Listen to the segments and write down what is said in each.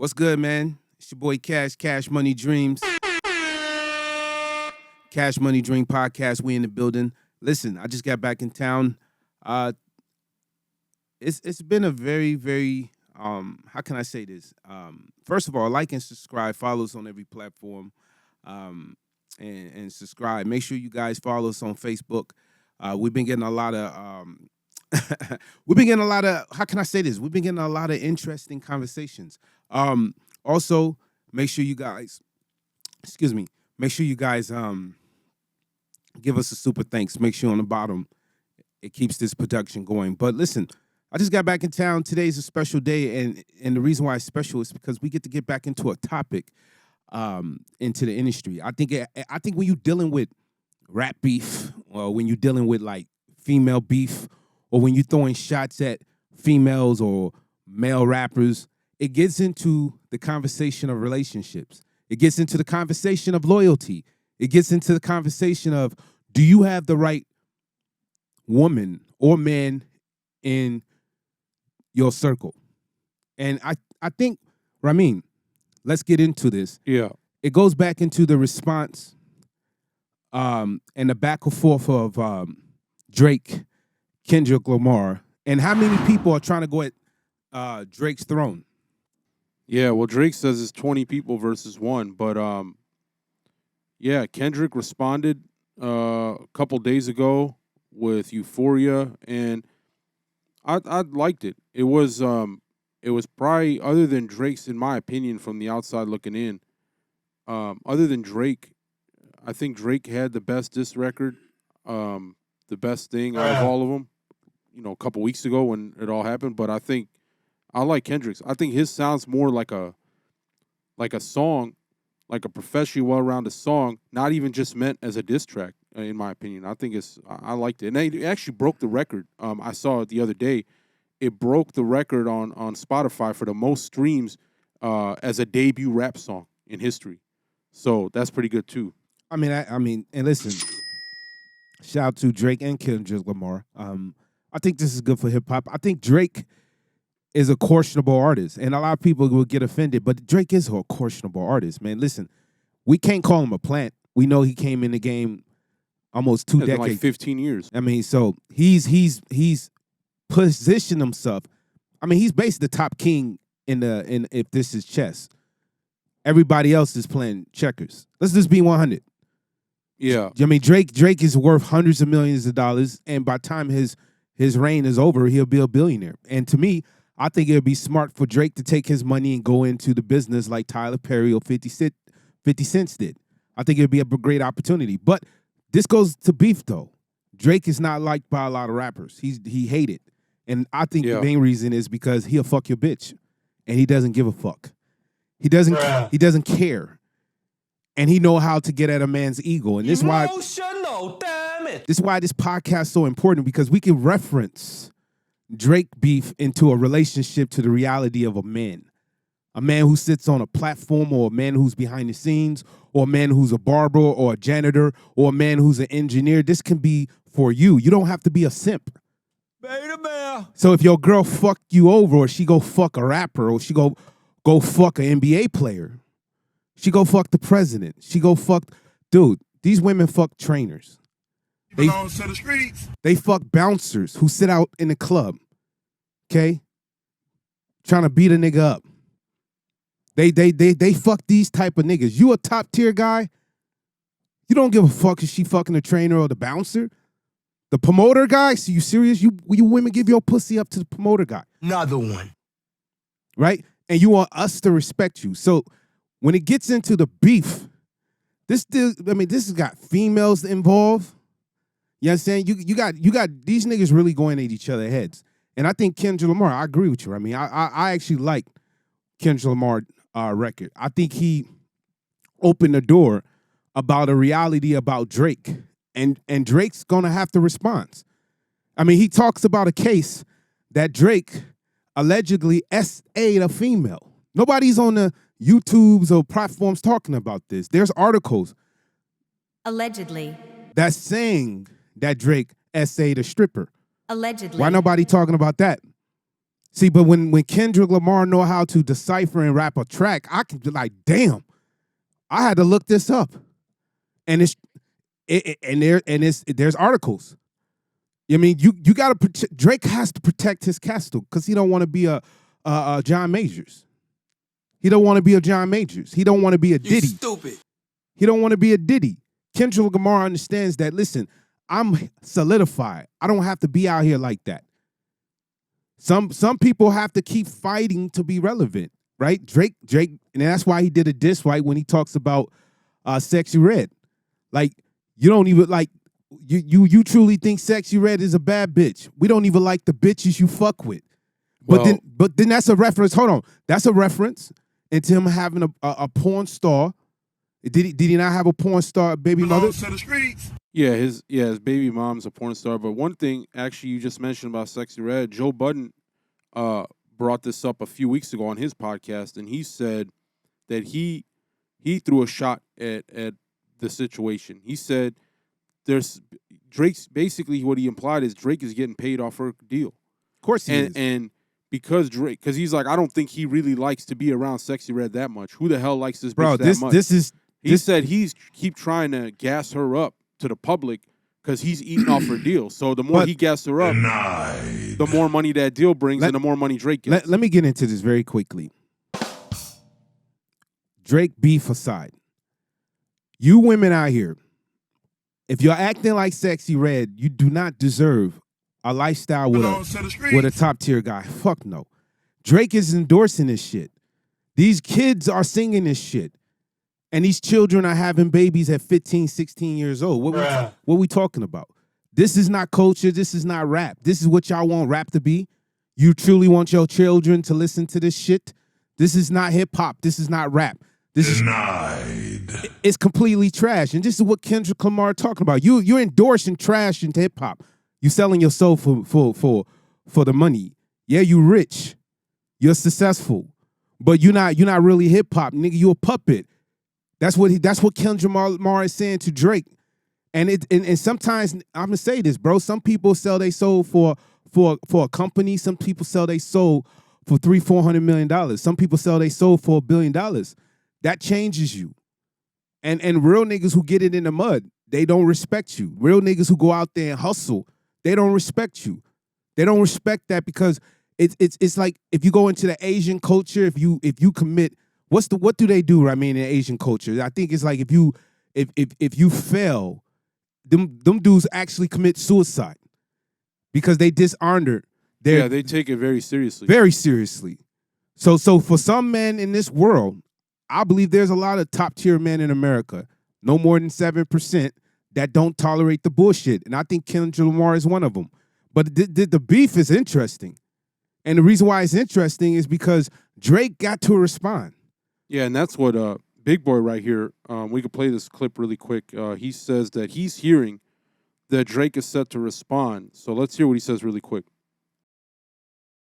What's good, man? It's your boy Cash Money Dreams. Cash Money Dream Podcast. We in the building. Listen, I just got back in town. It's been a very how can I say this? First of all, like and subscribe, follow us on every platform, and subscribe. Make sure you guys follow us on Facebook. We've been getting a lot of how can I say this? We've been getting a lot of interesting conversations. Also, make sure you guys, give us a super thanks. Make sure on the bottom it keeps this production going. But listen, I just got back in town. Today's a special day, and the reason why it's special is because we get back into a topic into the industry. I think when you're dealing with rap beef, or when you're dealing with like female beef, or when you're throwing shots at females or male rappers, it gets into the conversation of relationships. It gets into the conversation of loyalty. It gets into the conversation of, do you have the right woman or man in your circle? And I think, Ramin, let's get into this. Yeah. It goes back into the response and the back and forth of Drake, Kendrick Lamar, and how many people are trying to go at Drake's throne. Yeah, well, Drake says it's 20 people versus one, but yeah, Kendrick responded a couple days ago with Euphoria, and I liked it. It was probably, other than Drake's, in my opinion, from the outside looking in, other than Drake, I think Drake had the best diss record, the best thing out of all of them, a couple weeks ago when it all happened. But I like Kendrick's. I think his sounds more like a song, like a professionally well-rounded song, not even just meant as a diss track, in my opinion. I liked it. And it actually broke the record. I saw it the other day. It broke the record on Spotify for the most streams as a debut rap song in history. So that's pretty good too. I mean, and listen, shout out to Drake and Kendrick Lamar. I think this is good for hip hop. I think Drake is a questionable artist, and a lot of people will get offended, but Drake is a questionable artist, man. Listen, we can't call him a plant. We know he came in the game almost 2 decades, like 15 years. I mean, so he's positioned himself. I mean, he's basically the top king in if this is chess. Everybody else is playing checkers. Let's just be 100. Yeah. I mean, Drake is worth hundreds of millions of dollars, and by the time his reign is over, he'll be a billionaire. And to me, I think it would be smart for Drake to take his money and go into the business like Tyler Perry or 50 Cent did. I think it would be a great opportunity. But this goes to beef, though. Drake is not liked by a lot of rappers. He hated. And I think the main reason is because he'll fuck your bitch, and he doesn't give a fuck. He doesn't care. And he know how to get at a man's ego. And this is why this podcast is so important, because we can reference Drake beef into a relationship to the reality of a man who sits on a platform, or a man who's behind the scenes, or a man who's a barber or a janitor, or a man who's an engineer. This can be for you. You don't have to be a simp. So if your girl fuck you over, or she go fuck a rapper, or she go fuck an NBA player, she go fuck the president, she go fuck, dude, these women fuck trainers. They belongs to the streets. They fuck bouncers who sit out in the club, okay? Trying to beat a nigga up. They fuck these type of niggas. You a top tier guy, you don't give a fuck if she fucking the trainer or the bouncer. The promoter guy, so you serious? You women give your pussy up to the promoter guy. Another one. Right? And you want us to respect you. So when it gets into the beef, this has got females involved. You understand? You got these niggas really going at each other's heads. And I think Kendrick Lamar, I agree with you. I mean, I actually like Kendrick Lamar record. I think he opened the door about a reality about Drake. And Drake's gonna have to respond. I mean, he talks about a case that Drake allegedly SA'd a female. Nobody's on the YouTubes or platforms talking about this. There's articles allegedly that's saying that Drake SA'd a stripper. Allegedly. Why nobody talking about that? See, but when Kendrick Lamar know how to decipher and rap a track, I can be like, damn, I had to look this up, and there's articles. I mean, you got to Drake has to protect his castle because he don't want to be a John Majors. He don't want to be a John Majors. He don't want to be a Diddy. You stupid. He don't want to be a Diddy. Kendrick Lamar understands that. Listen, I'm solidified. I don't have to be out here like that. Some people have to keep fighting to be relevant, right? Drake, and that's why he did a diss right when he talks about Sexy Red. Like, you don't even like you truly think Sexy Red is a bad bitch. We don't even like the bitches you fuck with. But then that's a reference. Hold on, that's a reference into him having a porn star. Did he not have a porn star baby mother? To the streets. Yeah, his baby mom's a porn star. But one thing, actually, you just mentioned about Sexy Red, Joe Budden brought this up a few weeks ago on his podcast, and he said that he threw a shot at the situation. He said Drake's basically what he implied is Drake is getting paid off her deal. Of course he is. And because he's like, I don't think he really likes to be around Sexy Red that much. Who the hell likes this bitch that much? He said he's keep trying to gas her up to the public because he's eating off her deal. So the more he gasses her up, the more money that deal brings and the more money Drake gets. Let me get into this very quickly. Drake beef aside. You women out here, if you're acting like Sexy Red, you do not deserve a lifestyle with a top-tier guy. Fuck no. Drake is endorsing this shit. These kids are singing this shit. And these children are having babies at 15, 16 years old. What we talking about? This is not culture. This is not rap. This is what y'all want rap to be. You truly want your children to listen to this shit? This is not hip-hop. This is not rap. This is it's completely trash. And this is what Kendrick Lamar talking about. You're endorsing trash into hip-hop. You selling your soul for the money. Yeah, you rich. You're successful. But you're not really hip-hop, nigga. You a puppet. That's what Kendrick Lamar is saying to Drake. And sometimes I'm gonna say this, bro. Some people sell their soul for a company. Some people sell their soul for $300-400 million. Some people sell their soul for $1 billion. That changes you. And real niggas who get it in the mud, they don't respect you. Real niggas who go out there and hustle, they don't respect you. They don't respect that because it's like if you go into the Asian culture, if you commit. What do they do? I mean, in Asian culture, I think it's like if you fail, them dudes actually commit suicide because they dishonored their. Yeah, they take it very seriously. Very seriously. So for some men in this world, I believe there's a lot of top tier men in America, no more than 7%, that don't tolerate the bullshit, and I think Kendrick Lamar is one of them. But the beef is interesting, and the reason why it's interesting is because Drake got to respond. Yeah, and that's what Big Boy right here, we could play this clip really quick. He says that he's hearing that Drake is set to respond. So let's hear what he says really quick.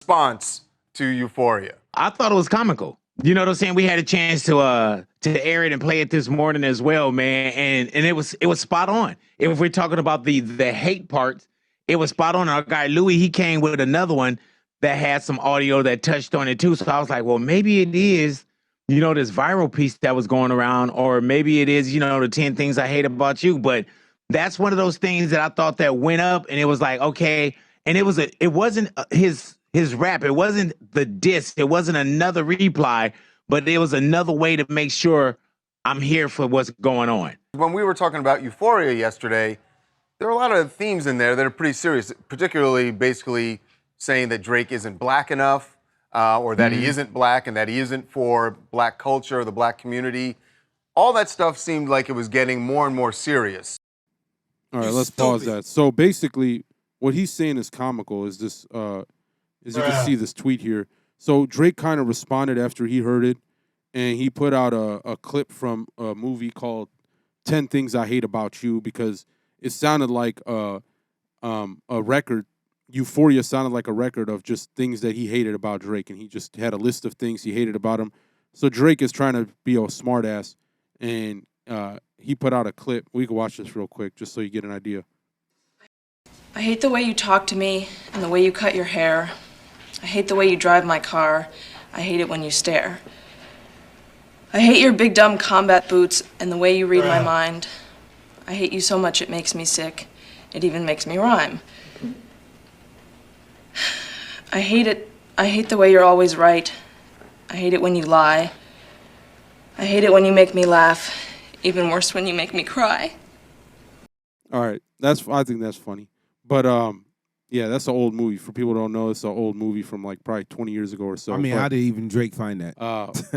Response to Euphoria. I thought it was comical. You know what I'm saying? We had a chance to air it and play it this morning as well, man. And it was spot on. If we're talking about the hate part, it was spot on. Our guy Louis, he came with another one that had some audio that touched on it too. So I was like, well, maybe it is, you know, this viral piece that was going around, or maybe it is, you know, the 10 things I hate about you. But that's one of those things that I thought that went up, and it was like, okay. And it wasn't his rap. It wasn't the diss. It wasn't another reply, but it was another way to make sure I'm here for what's going on. When we were talking about Euphoria yesterday, there are a lot of themes in there that are pretty serious, particularly basically saying that Drake isn't black enough, or that he isn't black and that he isn't for black culture or the black community. All that stuff seemed like it was getting more and more serious. All right, let's pause that. So basically, what he's saying is comical. Is this? As you can see this tweet here. So Drake kind of responded after he heard it, and he put out a clip from a movie called 10 Things I Hate About You, because it sounded like a record. Euphoria sounded like a record of just things that he hated about Drake, and he just had a list of things he hated about him. So Drake is trying to be a smartass, and he put out a clip. We can watch this real quick just so you get an idea. I hate the way you talk to me and the way you cut your hair. I hate the way you drive my car. I hate it when you stare. I hate your big dumb combat boots and the way you read my mind. I hate you so much it makes me sick. It even makes me rhyme. I hate it. I hate the way you're always right. I hate it when you lie. I hate it when you make me laugh. Even worse when you make me cry. All right, I think that's funny. But yeah, that's an old movie. For people who don't know, it's an old movie from like probably 20 years ago or so. I mean, but, how did even Drake find that?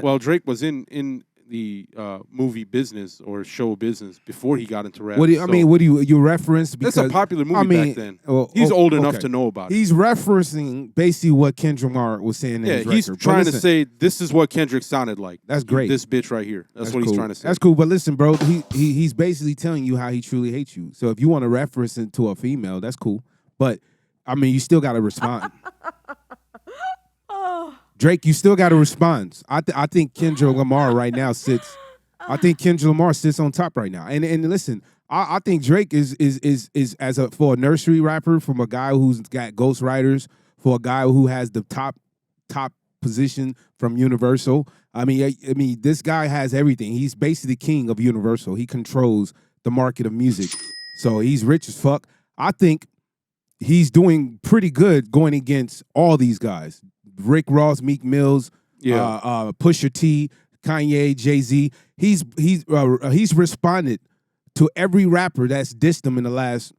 well, Drake was in the movie business or show business before he got into rap. What do you reference? Because that's a popular movie back then. He's old enough to know about it. He's referencing basically what Kendrick Lamar was saying in his record. He's trying to say this is what Kendrick sounded like. That's great. This bitch right here. That's what cool. he's trying to say. That's cool. But listen, bro, he's basically telling you how he truly hates you. So if you want to reference it to a female, that's cool. But I mean, you still got to respond. Drake, you still got to respond. I think Kendrick Lamar right now sits. I think Kendrick Lamar sits on top right now. And listen, I think Drake is for a nursery rapper, from a guy who's got ghostwriters, for a guy who has the top position from Universal. I mean, this guy has everything. He's basically king of Universal. He controls the market of music, so he's rich as fuck. I think he's doing pretty good going against all these guys. Rick Ross, Meek Mills, Pusha T, Kanye, Jay-Z. He's responded to every rapper that's dissed him in the last.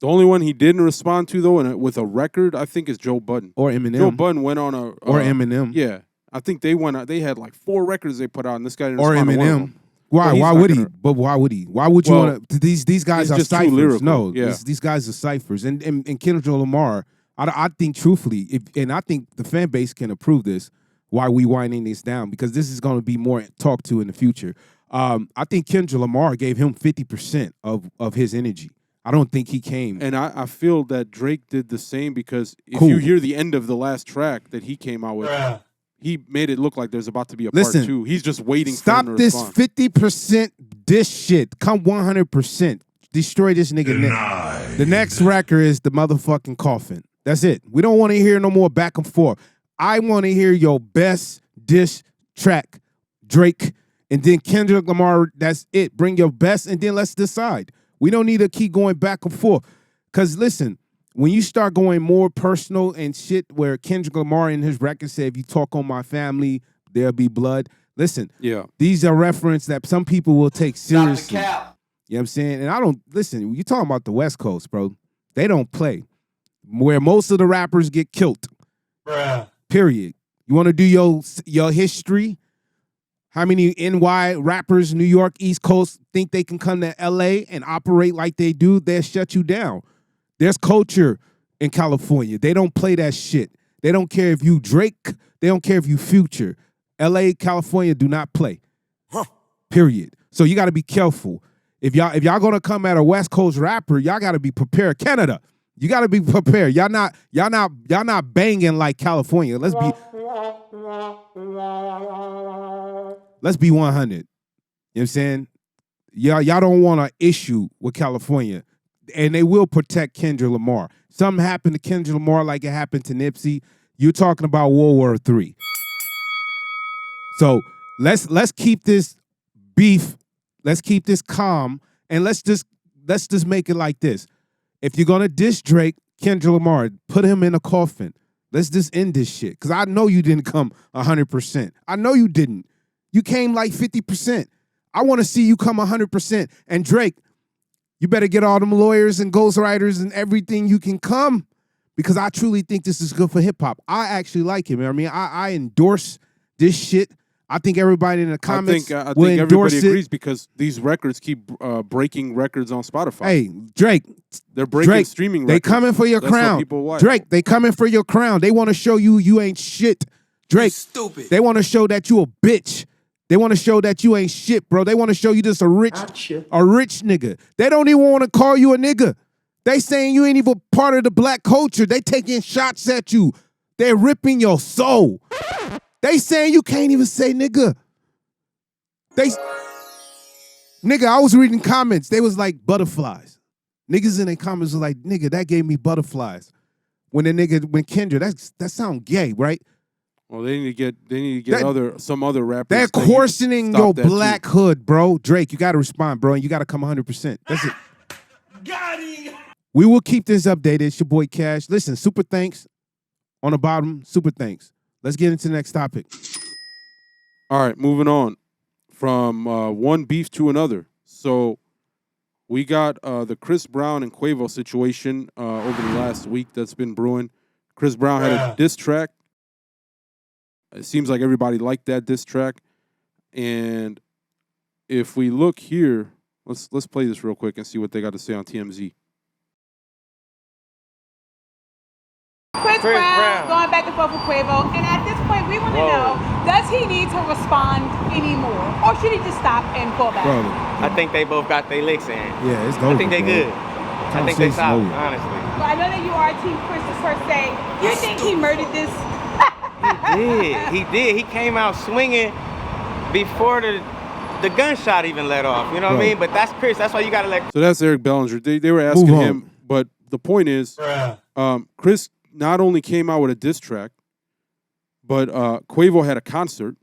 The only one he didn't respond to though, with a record, I think, is Joe Budden or Eminem. Joe Budden went on or Eminem. Yeah, I think they went. They had like 4 records they put out, and this guy didn't or respond to one of Eminem. them. Why? Why would he? But why would he? Why would you want to? These guys are ciphers. No, these guys are ciphers. And Kendrick Lamar, I think truthfully, and I think the fan base can approve this, why we winding this down, because this is going to be more talked to in the future. I think Kendrick Lamar gave him 50% of his energy. I don't think he came. And I feel that Drake did the same, because if you hear the end of the last track that he came out with, he made it look like there's about to be a part 2. He's just waiting for him to respond. Stop this 50% diss shit. Come 100%. Destroy this nigga. The next record is the motherfucking Coffin. That's it. We don't want to hear no more back and forth. I want to hear your best diss track, Drake, and then Kendrick Lamar. That's it. Bring your best, and then let's decide. We don't need to keep going back and forth. Because listen, when you start going more personal and shit, where Kendrick Lamar in his record said, if you talk on my family, there'll be blood. Listen, these are references that some people will take seriously. You know what I'm saying? And I don't, listen, you're talking about the West Coast, bro. They don't play. Where most of the rappers get killed. Period. You want to do your history? How many NY rappers, New York, East Coast, think they can come to LA and operate like they do? They'll shut you down. There's culture in California. They don't play that shit. They don't care if you Drake. They don't care if you Future. LA, California do not play. Period. So you got to be careful. If y'all gonna come at a West Coast rapper, y'all got to be prepared. Canada, you got to be prepared. Y'all not banging like California. Let's be 100. You know what I'm saying? Y'all don't want an issue with California. And they will protect Kendrick Lamar. Something happened to Kendrick Lamar like it happened to Nipsey. You're talking about World War III. So let's keep this beef. Let's keep this calm, and let's just make it like this. If you're gonna diss Drake, Kendrick Lamar, put him in a coffin. Let's just end this shit. Because I know you didn't come 100%. I know you didn't. You came like 50%. I want to see you come 100%. And Drake, you better get all them lawyers and ghostwriters and everything you can come, because I truly think this is good for hip-hop. I actually like him. I mean, I endorse this shit. I think everybody in the comments I will think endorse everybody agrees, it. because these records keep breaking records on Spotify. Hey, Drake. They're breaking streaming records. They coming for your crown. Drake, they coming for your crown. They want to show you ain't shit. Drake, stupid. They want to show that you a bitch. They want to show that you ain't shit, bro. They want to show you just a rich nigga. They don't even want to call you a nigga. They saying you ain't even part of the black culture. They taking shots at you. They're ripping your soul. They saying you can't even say nigga. Nigga, I was reading comments. They was like butterflies. Niggas in their comments was like, nigga, that gave me butterflies. when Kendrick, that sound gay, right? Well, they need to get some other rappers. They're coarsening your black hood, bro. Drake, you got to respond, bro, and you got to come 100%. That's it. Got him. We will keep this updated. It's your boy Cash. Listen, super thanks on the bottom. Super thanks. Let's get into the next topic. All right, moving on from one beef to another. So we got the Chris Brown and Quavo situation over the last week that's been brewing. Chris Brown had a diss track. It seems like everybody liked that diss track. And if we look here, let's play this real quick and see what they got to say on TMZ. Chris Brown going back and forth with Quavo, and at this point, we want to know: does he need to respond anymore, or should he just stop and fall back? Bro, I think they both got their licks in. yeah, it's over. I think they good. I think they solid, honestly. Well, I know that you are Team Chris the first day. You think he murdered this? He did. He came out swinging before the gunshot even let off. You know what I mean? But that's Chris. That's why you got to let. So that's Eric Bellinger. They were asking him, but the point is, Chris not only came out with a diss track, but Quavo had a concert,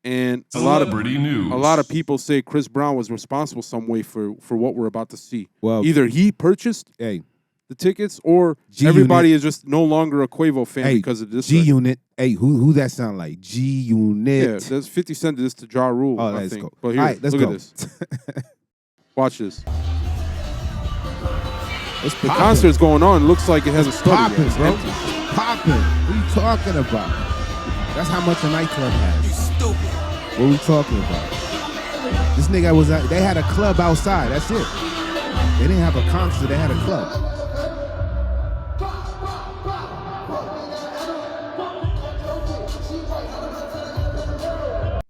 and a lot of people say Chris Brown was responsible some way for what we're about to see. Well, either he purchased the tickets, or G-Unit. Everybody is just no longer a Quavo fan because of this. G-Unit. Hey, who that sound like? G-Unit. Yeah, there's 50 Cent did this to Ja Rule, Oh, I let's think. go. But here, All right, let's look go. at this. Watch this. It's The concert's going on. It looks like it hasn't started popping, yet. It's bro. empty. Popping. What are you talking about? That's how much a nightclub has. You stupid. What are we talking about? This nigga was out, they had a club outside. That's it. They didn't have a concert. They had a club.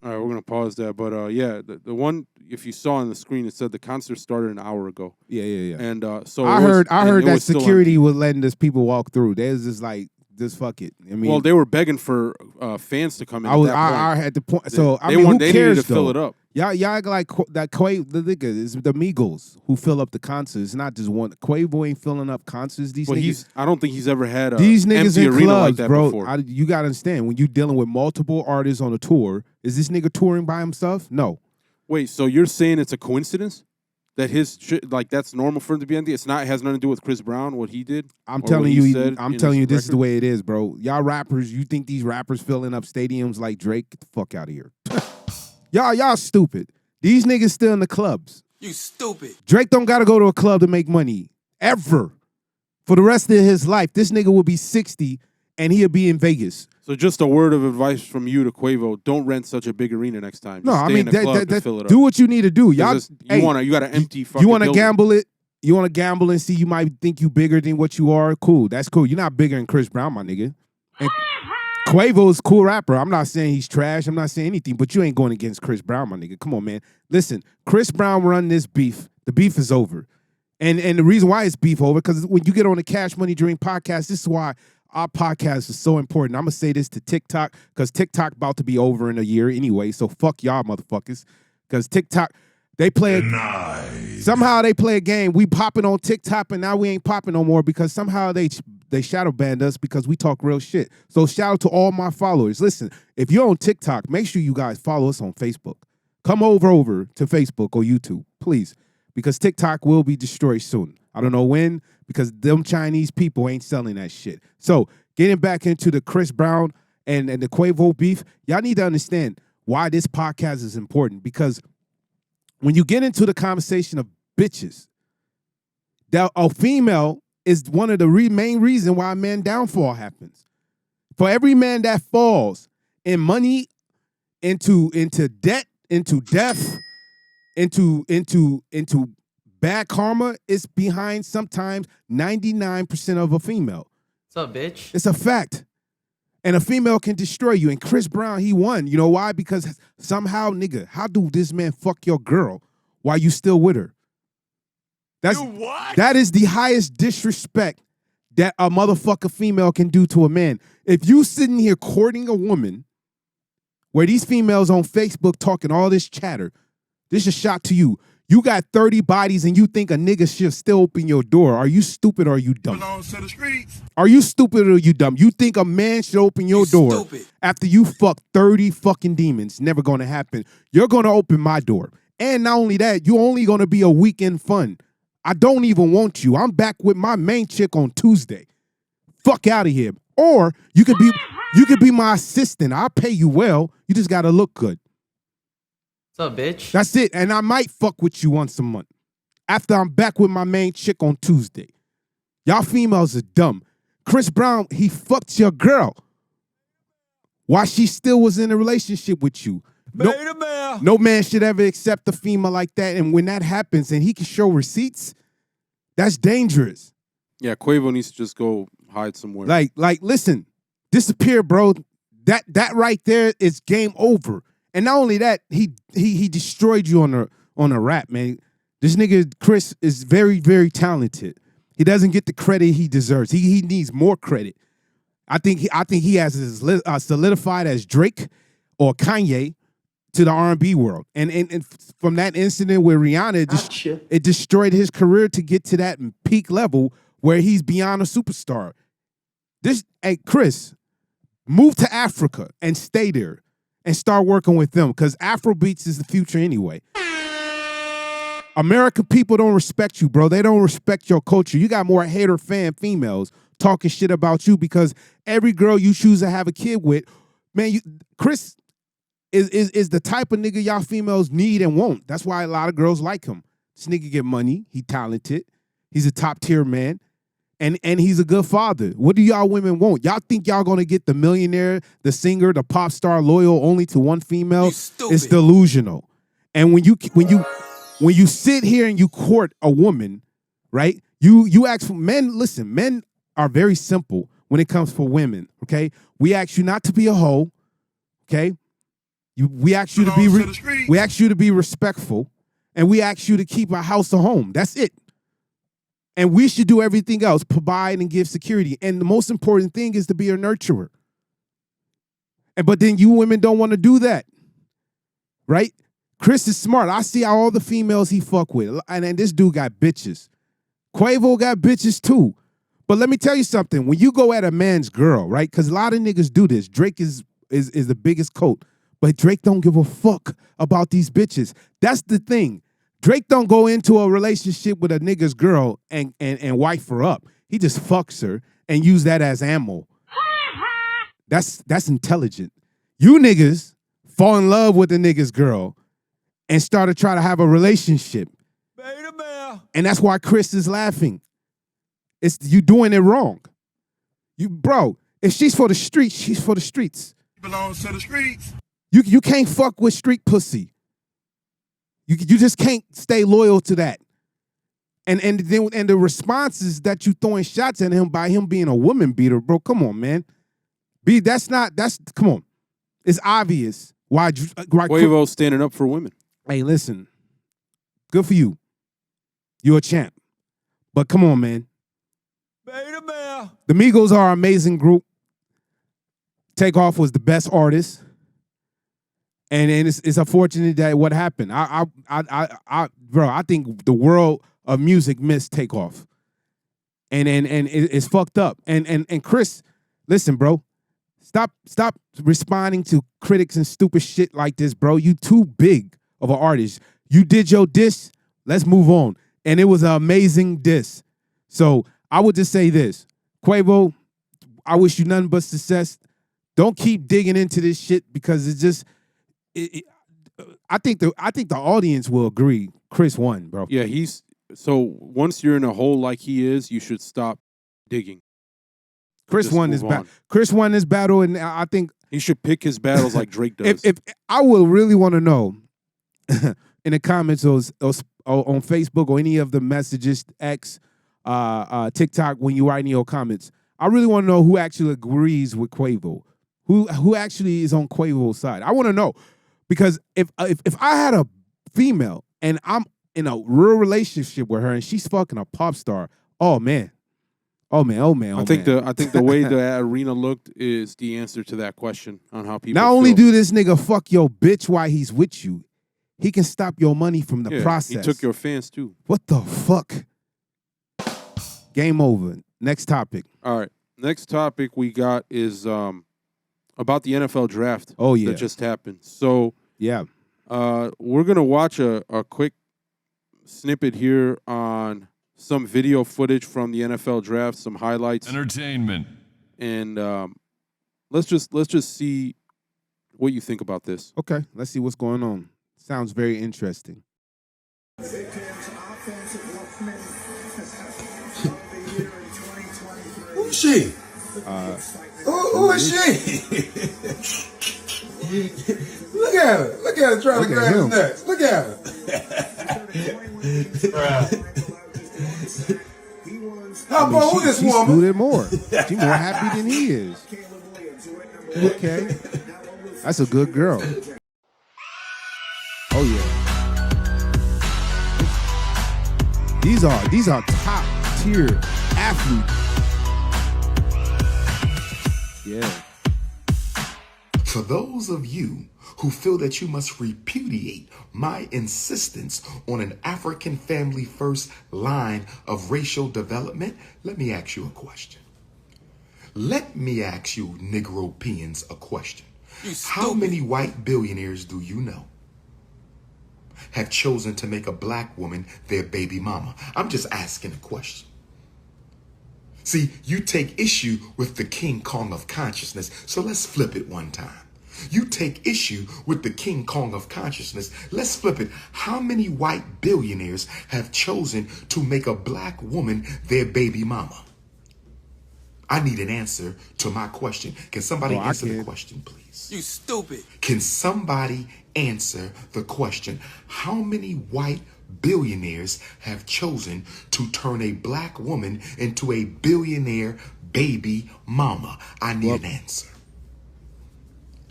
All right, we're going to pause that. But, the one, if you saw on the screen, it said the concert started an hour ago. Yeah. And so I heard that security was letting this people walk through. There's just like, just fuck it. I mean, well, they were begging for fans to come in. I had the point. So they who needed cares to fill it up. Y'all like that the nigga is the Migos who fill up the concerts. It's not just one. Quavo ain't filling up concerts. These niggas. I don't think he's ever had these niggas empty in arena clubs, like that bro. before. You gotta understand when you dealing with multiple artists on a tour. Is this nigga touring by himself? No. Wait, so you're saying it's a coincidence that his that's normal for him to be empty? It's not. It has nothing to do with Chris Brown, what he did. I'm telling you, this is the way it is, bro. Y'all rappers, you think these rappers filling up stadiums like Drake? Get the fuck out of here. y'all stupid. These niggas still in the clubs. You stupid. Drake don't gotta go to a club to make money. Ever. For the rest of his life. This nigga will be 60 and he'll be in Vegas. So just a word of advice from you to Quavo: don't rent such a big arena next time. No, Just I stay mean, in the club to fill it up. do what you need to do. Y'all, you got to empty. You want to building. gamble it? You want to gamble and see you might think you bigger than what you are? Cool, that's cool. You're not bigger than Chris Brown, my nigga. And Quavo's a cool rapper. I'm not saying he's trash. I'm not saying anything, but you ain't going against Chris Brown, my nigga. Come on, man. Listen, Chris Brown run this beef. The beef is over. And the reason why it's beef over, because when you get on the Cash Money Dream podcast, this is why our podcast is so important. I'm going to say this to TikTok, because TikTok about to be over in a year anyway, so fuck y'all motherfuckers. Because TikTok, somehow they play a game. We popping on TikTok, and now we ain't popping no more because somehow they shadow banned us because we talk real shit. So shout out to all my followers. Listen, if you're on TikTok, make sure you guys follow us on Facebook. Come over to Facebook or YouTube, please, because TikTok will be destroyed soon. I don't know when, because them Chinese people ain't selling that shit. So getting back into the Chris Brown and the Quavo beef, y'all need to understand why this podcast is important, because when you get into the conversation of bitches, that a female is one of the main reasons why a man downfall happens. For every man that falls in money, into debt, into death, into bad karma, it's behind sometimes 99% of a female. What's up, bitch? It's a fact. And a female can destroy you. And Chris Brown, he won. You know why? Because somehow, nigga, how do this man fuck your girl while you still with her? That is the highest disrespect that a motherfucker female can do to a man. If you sitting here courting a woman where these females on Facebook talking all this chatter, this is a shot to you. You got 30 bodies and you think a nigga should still open your door. Are you stupid or are you dumb? Belongs to the streets. Are you stupid or are you dumb? You think a man should open your door stupid. after you fuck 30 fucking demons? Never gonna happen. You're gonna open my door. And not only that, you're only gonna be a weekend fun. I don't even want you. I'm back with my main chick on Tuesday. Fuck out of here. Or you could be my assistant. I'll pay you well. You just gotta look good. What's up, bitch? That's it. And I might fuck with you once a month. After I'm back with my main chick on Tuesday. Y'all females are dumb. Chris Brown, he fucked your girl while she still was in a relationship with you. No man should ever accept a female like that. And when that happens and he can show receipts, that's dangerous. Yeah, Quavo needs to just go hide somewhere. Like, listen, disappear, bro. That right there is game over. And not only that, he destroyed you on a rap, man. This nigga Chris is very, very talented. He doesn't get the credit he deserves. He needs more credit. I think he has solidified as Drake or Kanye to the R&B world. And from that incident with Rihanna, it destroyed his career to get to that peak level where he's beyond a superstar. Hey, Chris, move to Africa and stay there and start working with them because Afrobeats is the future anyway. American people don't respect you, bro. They don't respect your culture. You got more hater fan females talking shit about you because every girl you choose to have a kid with, man, Chris is the type of nigga y'all females need and want. That's why a lot of girls like him. This nigga get money. He talented. He's a top tier man. And he's a good father. What do y'all women want? Y'all think y'all gonna get the millionaire, the singer, the pop star loyal only to one female? It's delusional. And when you sit here and you court a woman, right? You ask for men. Listen, men are very simple when it comes for women. Okay, we ask you not to be a hoe. Okay, we ask you to be respectful, and we ask you to keep a house a home. That's it. And we should do everything else, provide and give security. And the most important thing is to be a nurturer. But then you women don't want to do that, right? Chris is smart. I see all the females he fuck with. And this dude got bitches. Quavo got bitches too. But let me tell you something. When you go at a man's girl, right? Because a lot of niggas do this. Drake is the biggest coat. But Drake don't give a fuck about these bitches. That's the thing. Drake don't go into a relationship with a nigga's girl and wife her up. He just fucks her and use that as ammo. That's intelligent. You niggas fall in love with the nigga's girl and start to try to have a relationship. And that's why Chris is laughing. It's you doing it wrong. Bro, if she's for the streets, she's for the streets. She belongs to the streets. You can't fuck with street pussy. You just can't stay loyal to that. And the responses that you throwing shots at him by him being a woman beater, bro, come on, man. Come on. It's obvious why Quavo standing up for women. Hey, listen. Good for you. You're a champ. But come on, man. The Migos are an amazing group. Takeoff was the best artist. And it's unfortunate that what happened. Bro, I think the world of music missed Takeoff. And it's fucked up. And Chris, listen, bro. Stop responding to critics and stupid shit like this, bro. You too big of an artist. You did your diss. Let's move on. And it was an amazing diss. So I would just say this. Quavo, I wish you nothing but success. Don't keep digging into this shit because it's just I think the audience will agree. Chris won, bro. Yeah, so once you're in a hole like he is, you should stop digging. Chris won this battle. Chris won this battle, and I think he should pick his battles like Drake does. If I will really want to know in the comments on Facebook or any of the messages, X, TikTok, when you write in your comments, I really want to know who actually agrees with Quavo, who actually is on Quavo's side. I want to know. Because if I had a female and I'm in a real relationship with her and she's fucking a pop star, oh man. I think the way the arena looked is the answer to that question on how people Not only do this nigga fuck your bitch while he's with you, he can stop your money from the process. He took your fans too. What the fuck? Game over. Next topic. All right. Next topic we got is about the NFL draft. Oh, yeah. That just happened. So yeah, we're gonna watch a quick snippet here on some video footage from the NFL draft, some highlights, entertainment, and let's just see what you think about this. Okay, let's see what's going on. Sounds very interesting. Who's she? Who is she? Look at her. Look at her trying to grab his nuts. Look at her. How about with this woman? She screwed it more. She's more happy than he is. Okay. That's a good girl. Oh yeah. These are top tier athletes. Yeah. For those of you who feel that you must repudiate my insistence on an African family first line of racial development, let me ask you a question. Let me ask you Negropeans a question. How many white billionaires do you know have chosen to make a black woman their baby mama? I'm just asking a question. See, you take issue with the King Kong of consciousness, so let's flip it one time. You take issue with the King Kong of consciousness. Let's flip it. How many white billionaires have chosen to make a black woman their baby mama? I need an answer to my question. Can somebody answer the question, please? You stupid. Can somebody answer the question? How many white billionaires have chosen to turn a black woman into a billionaire baby mama? I need an answer.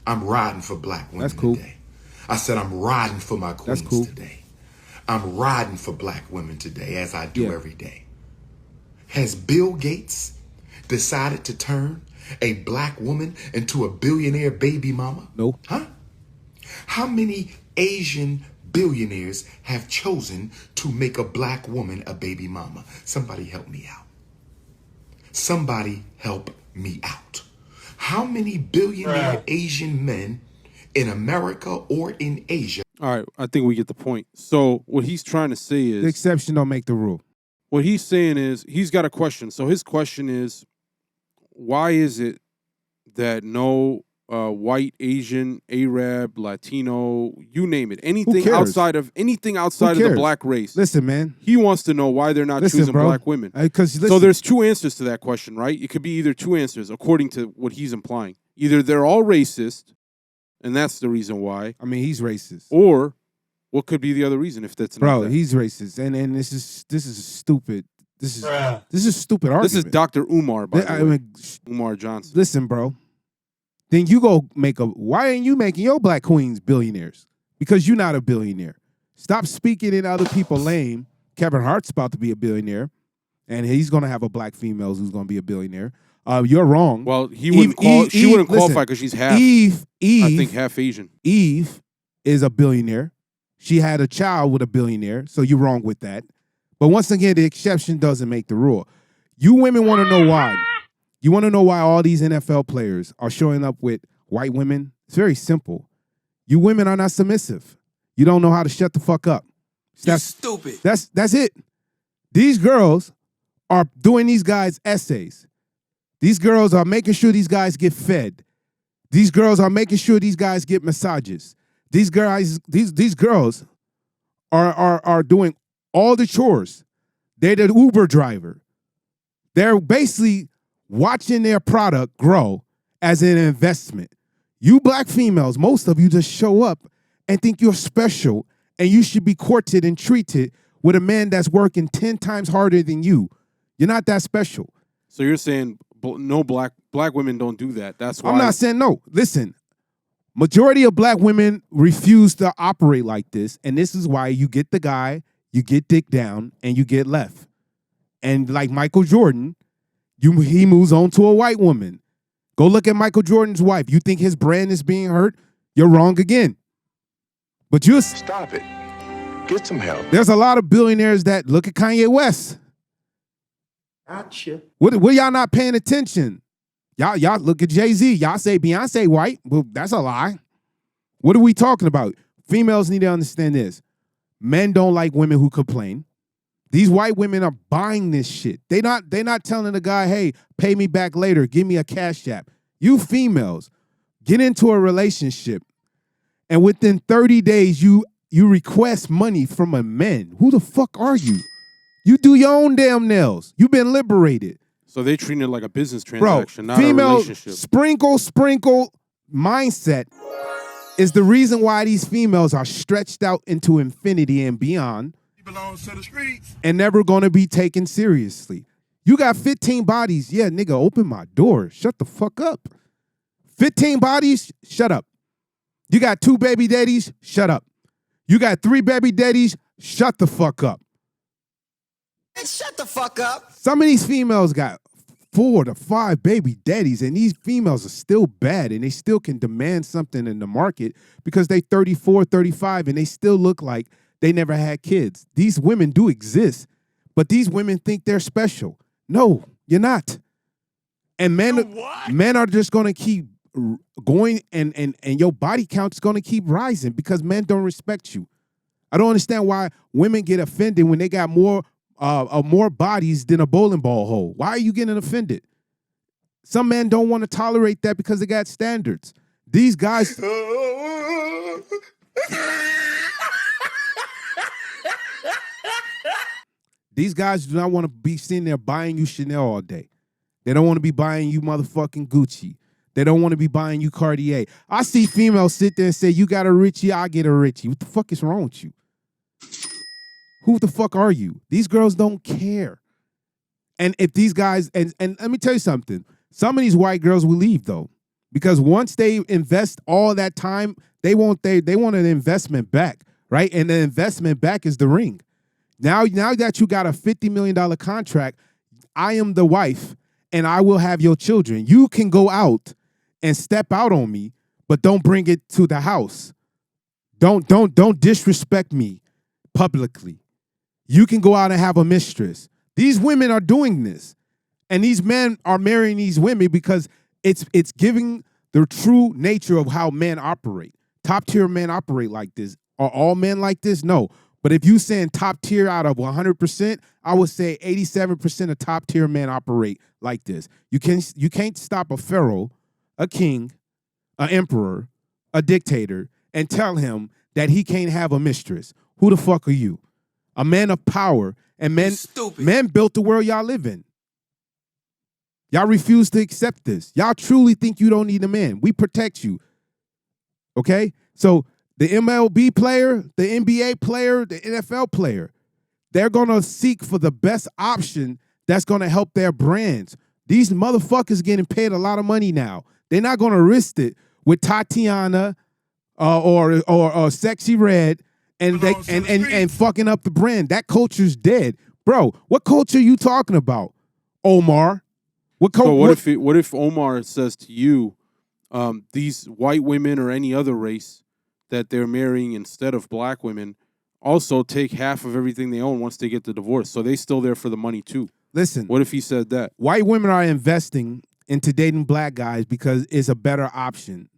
I'm riding for black women today. I said I'm riding for my queens today. I'm riding for black women today, as I do every day. Has Bill Gates decided to turn a black woman into a billionaire baby mama? No. Huh? How many Asian billionaires have chosen to make a black woman a baby mama? Somebody help me out. Somebody help me out. How many billionaire Asian men in America or in Asia? All right, I think we get the point. So what he's trying to say is... The exception don't make the rule. What he's saying is, he's got a question. So his question is, why is it that no white, Asian, Arab, Latino, you name it, anything outside of the black race? Listen, man. He wants to know why they're not choosing black women. So there's two answers to that question, right? It could be either two answers, according to what he's implying. Either they're all racist, and that's the reason why. I mean, he's racist. Or what could be the other reason if that's not that? He's racist, and this is stupid. This is stupid argument. This is Dr. Umar, by the way. Umar Johnson. Listen, bro. Then you go why ain't you making your black queens billionaires? Because you're not a billionaire. Stop speaking in other people's lane. Kevin Hart's about to be a billionaire, and he's going to have a black female who's going to be a billionaire. You're wrong. Well, she wouldn't qualify because she's half. I think half Asian. Eve is a billionaire. She had a child with a billionaire, so you're wrong with that. But once again, the exception doesn't make the rule. You women want to know why. You want to know why all these NFL players are showing up with white women? It's very simple. You women are not submissive. You don't know how to shut the fuck up. That's stupid. That's it. These girls are doing these guys essays. These girls are making sure these guys get fed. These girls are making sure these guys get massages. These girls are doing all the chores. They're the Uber driver. They're basically watching their product grow as an investment. You black females, most of you just show up and think you're special and you should be courted and treated with a man that's working 10 times harder than you. You're not that special. So you're saying no black women don't do that. That's why. I'm not saying no. Listen, majority of black women refuse to operate like this, and this is why you get the guy, you get dick down, and you get left. And like Michael Jordan, he moves on to a white woman. Go look at Michael Jordan's wife. You think his brand is being hurt? You're wrong again. But you Stop it. Get some help. There's a lot of billionaires that look at Kanye West. Gotcha. What y'all not paying attention? Y'all look at Jay-Z. Y'all say Beyonce white. Well, that's a lie. What are we talking about? Females need to understand this. Men don't like women who complain. These white women are buying this shit. They not telling the guy, hey, pay me back later. Give me a cash app. You females, get into a relationship, and within 30 days, you request money from a man. Who the fuck are you? You do your own damn nails. You've been liberated. So they treat it like a business transaction, Bro, not a female relationship. sprinkle mindset is the reason why these females are stretched out into infinity and beyond. He belongs to the streets. And never going to be taken seriously. You got 15 bodies. Yeah, nigga, open my door. Shut the fuck up. 15 bodies, shut up. You got 2 baby daddies, shut up. You got 3 baby daddies, shut the fuck up. Shut the fuck up. Some of these females got 4 to 5 baby daddies, and these females are still bad, and they still can demand something in the market because they 34, 35, and they still look like they never had kids. These women do exist, but these women think they're special. No, you're not. And men are just going to keep going, and your body count is going to keep rising because men don't respect you. I don't understand why women get offended when they got more bodies than a bowling ball hole. Why are you getting offended? Some men don't want to tolerate that because they got standards. These guys... These guys do not want to be sitting there buying you Chanel all day. They don't want to be buying you motherfucking Gucci. They don't want to be buying you Cartier. I see females sit there and say, you got a Richie, I get a Richie. What the fuck is wrong with you? Who the fuck are you? These girls don't care. And if these guys, and let me tell you something, some of these white girls will leave though. Because once they invest all that time, they want an investment back, right? And the investment back is the ring. Now that you got a $50 million contract, I am the wife and I will have your children. You can go out and step out on me, but don't bring it to the house. Don't disrespect me publicly. You can go out and have a mistress. These women are doing this. And these men are marrying these women because it's giving the true nature of how men operate. Top tier men operate like this. Are all men like this? No. But if you saying top tier out of 100%, I would say 87% of top tier men operate like this. You can't stop a pharaoh, a king, an emperor, a dictator, and tell him that he can't have a mistress. Who the fuck are you? A man of power, and men built the world y'all live in. Y'all refuse to accept this. Y'all truly think you don't need a man. We protect you. Okay? So the MLB player, the NBA player, the NFL player, they're going to seek for the best option that's going to help their brands. These motherfuckers getting paid a lot of money now. They're not going to risk it with Tatiana or Sexy Red and fucking up the brand. That culture's dead. Bro, what culture are you talking about, Omar? What if Omar says to you, these white women or any other race that they're marrying instead of black women also take half of everything they own once they get the divorce, so they still there for the money too? Listen. What if he said that? White women are investing into dating black guys because it's a better option,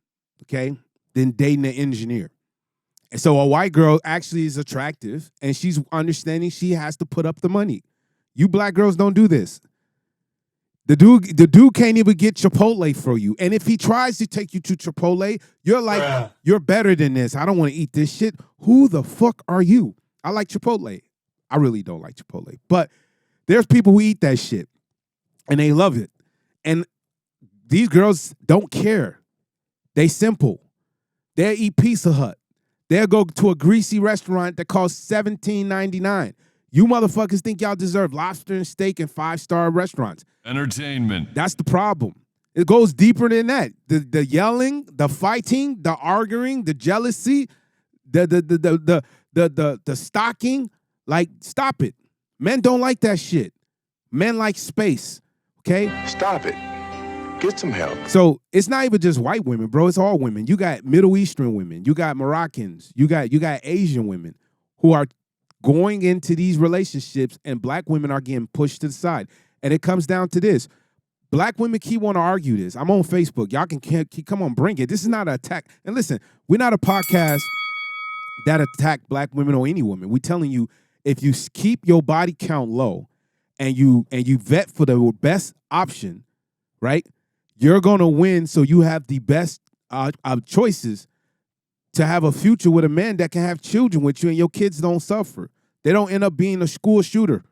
okay, than dating an engineer. And so a white girl actually is attractive, and she's understanding she has to put up the money. You black girls don't do this. The dude can't even get Chipotle for you. And if he tries to take you to Chipotle, you're like, you're better than this. I don't want to eat this shit. Who the fuck are you? I like Chipotle. I really don't like Chipotle. But there's people who eat that shit, and they love it. And these girls don't care. They simple. They'll eat Pizza Hut. They'll go to a greasy restaurant that costs $17.99. You motherfuckers think y'all deserve lobster and steak and 5-star restaurants. Entertainment. That's the problem. It goes deeper than that. The yelling, the fighting, the arguing, the jealousy, the stalking. Like, stop it. Men don't like that shit. Men like space. Okay? Stop it. Get some help. So it's not even just white women, bro. It's all women. You got Middle Eastern women. You got Moroccans. You got Asian women who are going into these relationships, and black women are getting pushed to the side. And it comes down to this. Black women keep wanting to argue this. I'm on Facebook. Y'all can come on, bring it. This is not an attack. And listen, we're not a podcast that attack black women or any woman. We're telling you, if you keep your body count low and you vet for the best option, right? You're going to win, so you have the best choices to have a future with a man that can have children with you and your kids don't suffer. They don't end up being a school shooter.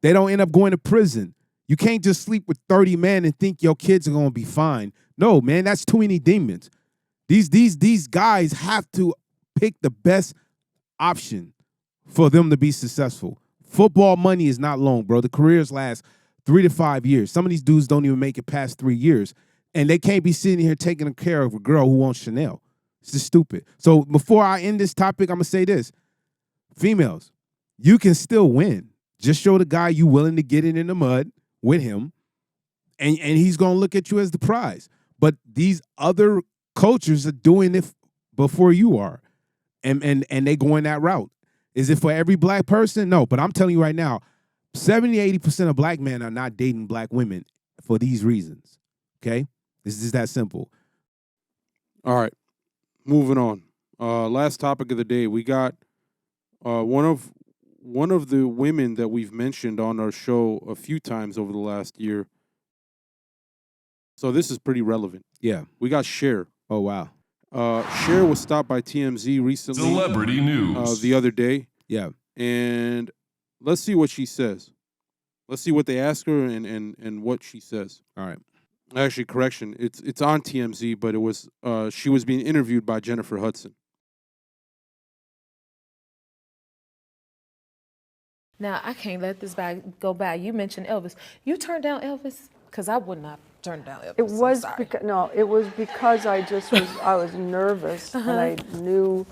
They don't end up going to prison. You can't just sleep with 30 men and think your kids are going to be fine. No, man, that's too many demons. These guys have to pick the best option for them to be successful. Football money is not long, bro. The careers last 3 to 5 years. Some of these dudes don't even make it past 3 years. And they can't be sitting here taking care of a girl who wants Chanel. It's just stupid. So before I end this topic, I'm going to say this. Females, you can still win. Just show the guy you willing to get it in the mud with him, and he's going to look at you as the prize. But these other cultures are doing it before you are, and they going that route. Is it for every black person? No, but I'm telling you right now, 70-80% of black men are not dating black women for these reasons, okay? This is that simple. All right, moving on. Last topic of the day, we got one of the women that we've mentioned on our show a few times over the last year. So this is pretty relevant. Yeah. We got Cher. Oh, wow. Cher was stopped by TMZ recently. Celebrity news. The other day. Yeah. And let's see what she says. Let's see what they ask her and what she says. All right. Actually, correction. It's on TMZ, but it was she was being interviewed by Jennifer Hudson. Now, I can't let this go by. You mentioned Elvis. You turned down Elvis? Because I would not turn down Elvis. It was because I was nervous and I knew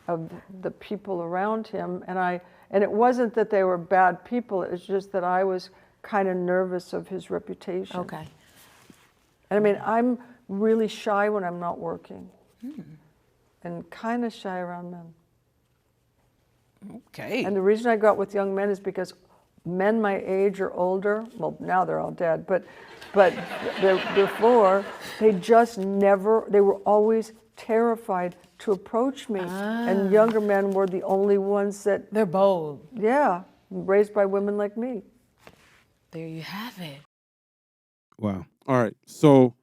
of the people around him, and it wasn't that they were bad people. It was just that I was kind of nervous of his reputation. Okay. And I mean, I'm really shy when I'm not working, and kind of shy around men. Okay. And the reason I go out with young men is because men my age or older, well, now they're all dead, but before, they were always terrified to approach me. And younger men were the only ones that... They're bold. Yeah, raised by women like me. There you have it. Wow. All right, so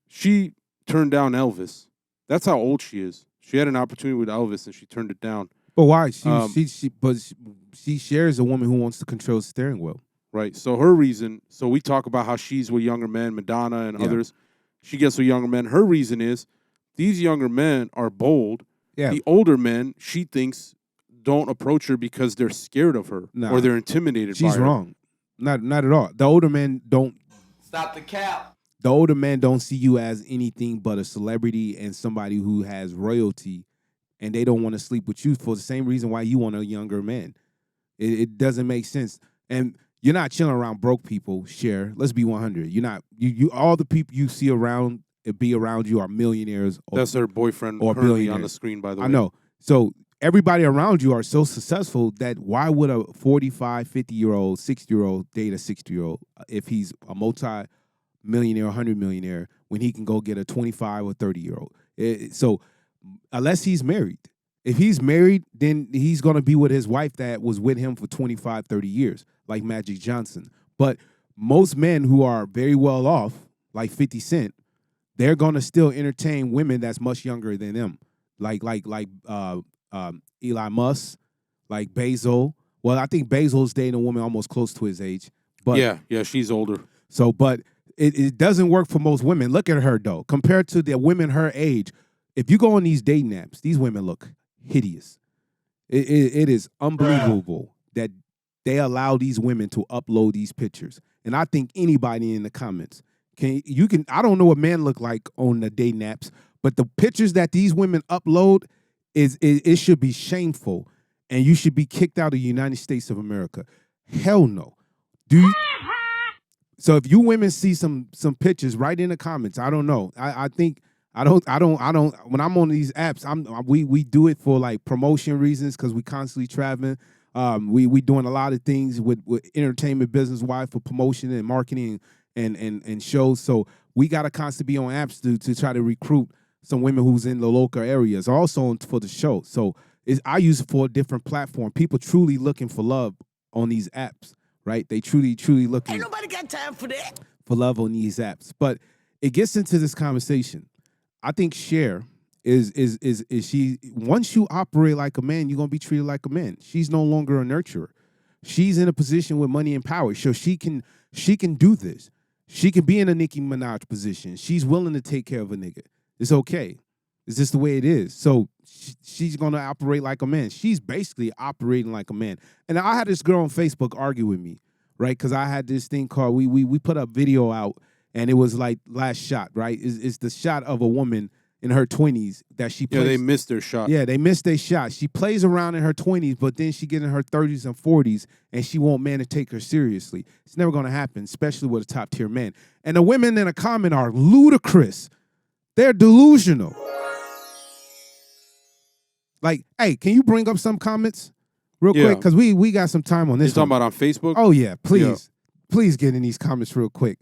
she turned down Elvis. That's how old she is. She had an opportunity with Elvis and she turned it down. But why? She shares a woman who wants to control the steering wheel. Right. So her reason, so we talk about how she's with younger men, Madonna and others. She gets with younger men. Her reason is these younger men are bold. Yeah. The older men, she thinks, don't approach her because they're scared of her or they're intimidated by her. She's wrong. Not at all. The older men don't... Stop the cap. The older men don't see you as anything but a celebrity and somebody who has royalty, and they don't want to sleep with you for the same reason why you want a younger man. It doesn't make sense. And you're not chilling around broke people, Cher. Let's be 100. You're not. You all the people you see around you are millionaires. That's her boyfriend or currently on the screen, by the way. I know. So everybody around you are so successful that why would a 45, 50-year-old, 60-year-old date a 60-year-old if he's a multi-millionaire, 100-millionaire, when he can go get a 25 or 30-year-old? So unless he's married. If he's married, then he's going to be with his wife that was with him for 25, 30 years, like Magic Johnson. But most men who are very well off, like 50 Cent, they're going to still entertain women that's much younger than them, like Elon Musk, like Bezos. Well, I think Bezos is dating a woman almost close to his age. But yeah, she's older. So, but it doesn't work for most women. Look at her, though. Compared to the women her age, if you go on these dating apps, these women look hideous. It is unbelievable that they allow these women to upload these pictures. And I think anybody in the comments I don't know what men look like on the dating apps, but the pictures that these women upload it should be shameful, and you should be kicked out of the United States of America. Hell no. So if you women see some pictures, write in the comments. I don't know. I think I don't. When I'm on these apps, we do it for like promotion reasons because we constantly traveling. We doing a lot of things with entertainment business wise for promotion and marketing and shows. So we gotta constantly be on apps to try to recruit some women who's in the local areas, also for the show. So I use it for a different platform. People truly looking for love on these apps, right? They truly looking. Ain't nobody got time for that. For love on these apps. But it gets into this conversation. I think Cher is she, once you operate like a man, you're gonna be treated like a man. She's no longer a nurturer. She's in a position with money and power. So she can do this. She can be in a Nicki Minaj position. She's willing to take care of a nigga. It's okay. It's just the way it is. So she's gonna operate like a man. She's basically operating like a man. And I had this girl on Facebook argue with me, right? Because I had this thing called we put a video out, and it was like Last Shot, right? It's the shot of a woman in her 20s that she plays. Yeah, they missed their shot. Yeah, they missed their shot. She plays around in her 20s, but then she gets in her 30s and 40s, and she won't man to take her seriously. It's never going to happen, especially with a top-tier man. And the women in the comment are ludicrous. They're delusional. Like, hey, can you bring up some comments real quick? Because we got some time on this. You're talking about on Facebook? Oh, yeah. Please. Please get in these comments real quick.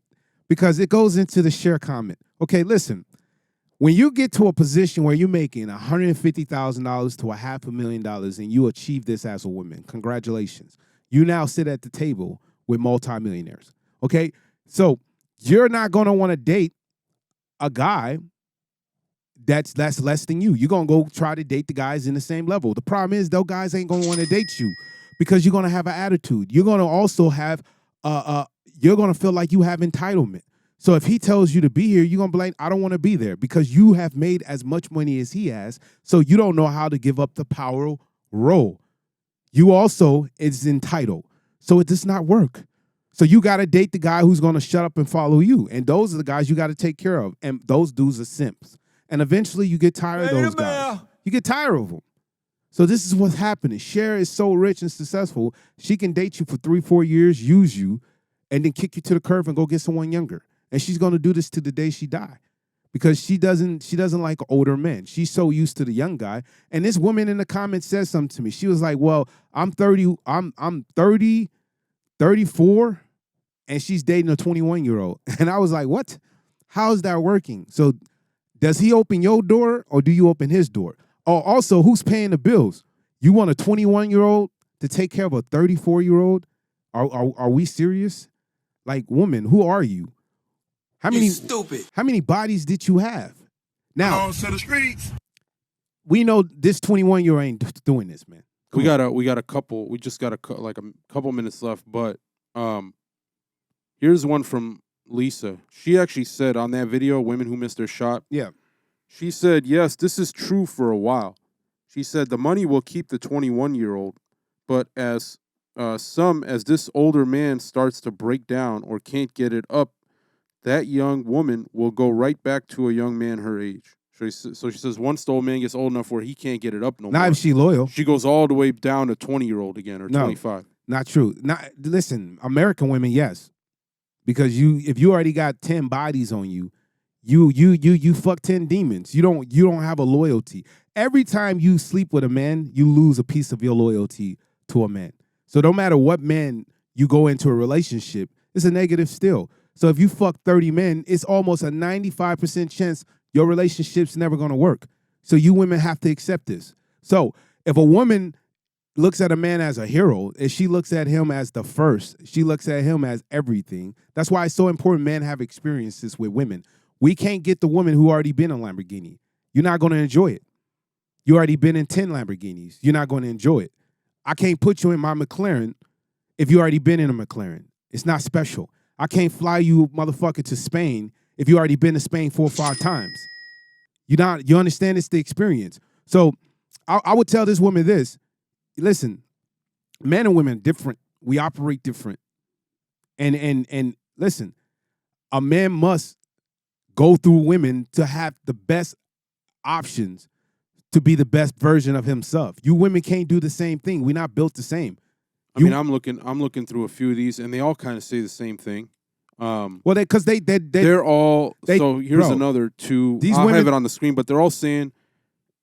Because it goes into the Cher comment. Okay, listen. When you get to a position where you're making $150,000 to $500,000 and you achieve this as a woman, congratulations. You now sit at the table with multimillionaires. Okay? So you're not going to want to date a guy that's less than you. You're going to go try to date the guys in the same level. The problem is, those guys ain't going to want to date you because you're going to have an attitude. You're going to also have, you're going to feel like you have entitlement. So if he tells you to be here, you're going to be like, I don't want to be there because you have made as much money as he has. So you don't know how to give up the power role. You also is entitled. So it does not work. So you got to date the guy who's going to shut up and follow you. And those are the guys you got to take care of. And those dudes are simps. And eventually you get tired of those guys. You get tired of them. So this is what's happening. Cher is so rich and successful, she can date you for 3-4 years, use you, and then kick you to the curb and go get someone younger. And she's going to do this to the day she die. Because she doesn't like older men. She's so used to the young guy. And this woman in the comments said something to me. She was like, well, I'm 30, 34, and she's dating a 21-year-old. And I was like, what? How's that working? So does he open your door or do you open his door? Oh, also, who's paying the bills? You want a 21-year-old to take care of a 34-year-old? Are we serious? Like, woman, who are you? How many bodies did you have? Now, on to the streets. We know this 21-year-old ain't doing this, man. We got a couple. We just got a couple minutes left, but here's one from Lisa. She actually said on that video, women who missed their shot. Yeah. She said, yes, this is true for a while. She said the money will keep the 21-year-old, but as this older man starts to break down or can't get it up, that young woman will go right back to a young man her age. So she says once the old man gets old enough where he can't get it up no more. Not if she loyal. She goes all the way down to 20-year-old again or 25. Not true. Listen, American women, yes. Because if you already got 10 bodies on you, you fuck 10 demons. You don't have a loyalty. Every time you sleep with a man, you lose a piece of your loyalty to a man. So no matter what man you go into a relationship, it's a negative still. So if you fuck 30 men, it's almost a 95% chance your relationship's never going to work. So you women have to accept this. So if a woman looks at a man as a hero, if she looks at him as the first, she looks at him as everything. That's why it's so important men have experiences with women. We can't get the woman who already been in a Lamborghini. You're not going to enjoy it. You already been in 10 Lamborghinis. You're not going to enjoy it. I can't put you in my McLaren if you already been in a McLaren. It's not special. I can't fly you motherfucker to Spain if you already been to Spain 4 or 5 times. You understand it's the experience. So I would tell this woman this. Listen, men and women are different. We operate different. And listen, a man must go through women to have the best options to be the best version of himself. You women can't do the same thing. We're not built the same. I'm looking through a few of these, and they all kind of say the same thing. Well, because they're all. So here's bro, another two. These I'll women have it on the screen, but they're all saying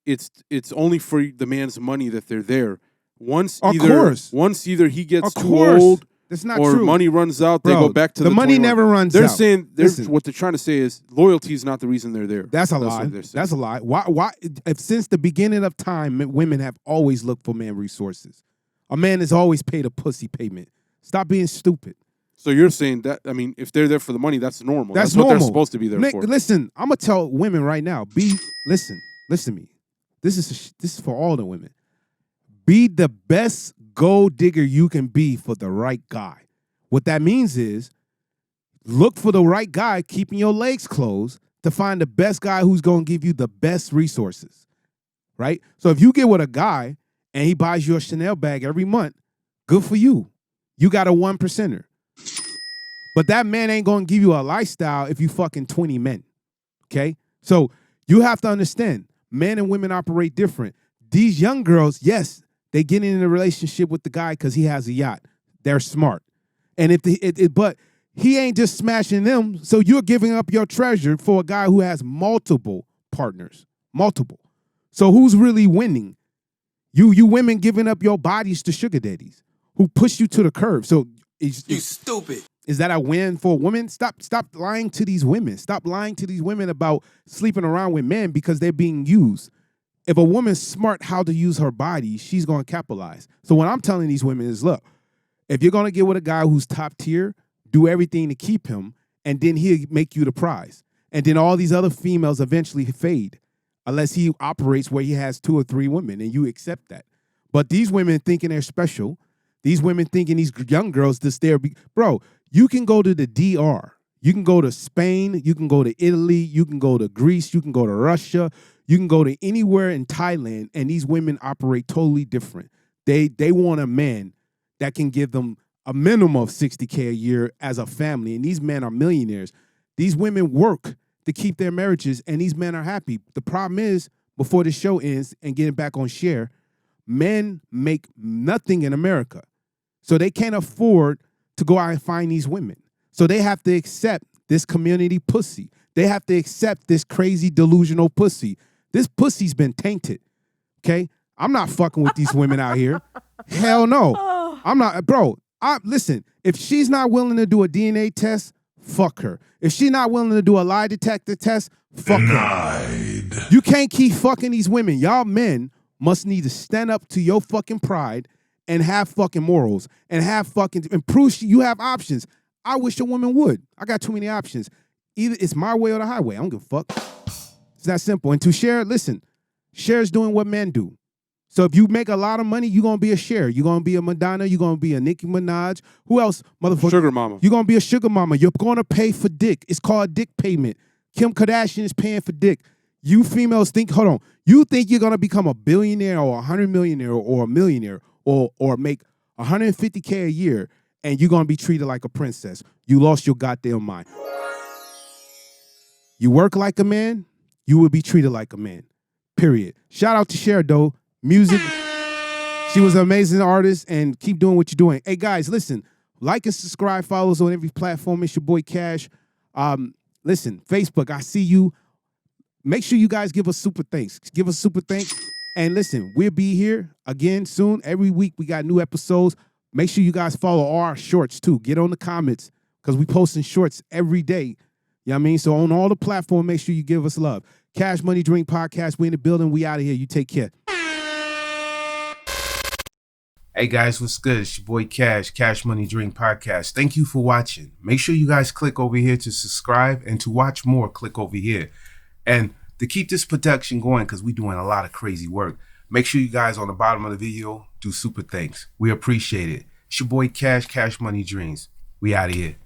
it's only for the man's money that they're there. Once either he gets too old, that's not or true. Money runs out, they Bro, go back to the money 21. never runs They're out. saying Listen. what they're trying to say is loyalty is not the reason they're there. That's a lie. what they're saying. That's a lie. Why? If since the beginning of time, women have always looked for man resources. A man is always paid a pussy payment. Stop being stupid. So you're saying that? I mean, if they're there for the money, that's normal. That's what normal. they're supposed to be there for. Listen, I'm gonna tell women right now. Listen to me. This is for all the women. Be the best gold digger you can be for the right guy. What that means is look for the right guy, keeping your legs closed to find the best guy who's going to give you the best resources, right? So if you get with a guy and he buys you a Chanel bag every month, good for you. You got a 1%er. But that man ain't going to give you a lifestyle if you fucking 20 men, okay? So you have to understand, men and women operate different. These young girls, yes, they get in a relationship with the guy because he has a yacht. They're smart. And but he ain't just smashing them, so you're giving up your treasure for a guy who has multiple partners, multiple. So who's really winning? You women giving up your bodies to sugar daddies who push you to the curb. So you stupid. Is that a win for women? Stop lying to these women. Stop lying to these women about sleeping around with men because they're being used. If a woman's smart how to use her body, she's going to capitalize. So what I'm telling these women is, look, if you're going to get with a guy who's top tier, do everything to keep him, and then he'll make you the prize. And then all these other females eventually fade unless he operates where he has 2 or 3 women, and you accept that. But these women thinking they're special, these women thinking these young girls just there. Bro, you can go to the DR. You can go to Spain. You can go to Italy. You can go to Greece. You can go to Russia. You can go to anywhere in Thailand, and these women operate totally different. They want a man that can give them a minimum of $60K a year as a family, and these men are millionaires. These women work to keep their marriages, and these men are happy. The problem is, before the show ends and getting back on Cher, men make nothing in America. So they can't afford to go out and find these women. So they have to accept this community pussy. They have to accept this crazy delusional pussy. This pussy's been tainted, okay? I'm not fucking with these women out here. Hell no. I'm not, bro. Listen, if she's not willing to do a DNA test, fuck her. If she's not willing to do a lie detector test, fuck her. You can't keep fucking these women. Y'all men must need to stand up to your fucking pride and have fucking morals and have fucking, and prove you have options. I wish a woman would. I got too many options. Either it's my way or the highway. I don't give a fuck. It's that simple. And to Cher, listen, Cher's doing what men do. So if you make a lot of money, you're going to be a Cher. You're going to be a Madonna. You're going to be a Nicki Minaj. Who else, motherfucker? Sugar mama. You're going to be a sugar mama. You're going to pay for dick. It's called dick payment. Kim Kardashian is paying for dick. You females think, hold on, you think you're going to become a billionaire or 100 millionaire or a millionaire or make 150K a year and you're going to be treated like a princess. You lost your goddamn mind. You work like a man, you will be treated like a man. Period. Shout out to Cher, though. Music. She was an amazing artist, and keep doing what you're doing. Hey, guys, listen. Like and subscribe. Follow us on every platform. It's your boy Cash. Listen, Facebook, I see you. Make sure you guys give us super thanks. Give us super thanks. And listen, we'll be here again soon. Every week, we got new episodes. Make sure you guys follow our shorts, too. Get on the comments, because we posting shorts every day. You know what I mean? So on all the platforms, make sure you give us love. Cash Money Drink Podcast. We in the building. We out of here. You take care. Hey guys, what's good? It's your boy Cash Money Drink Podcast. Thank you for watching. Make sure you guys click over here to subscribe, and to watch more, click over here. And to keep this production going, because we're doing a lot of crazy work, make sure you guys on the bottom of the video do super thanks. We appreciate it. It's your boy Cash Money Dreams. We out of here.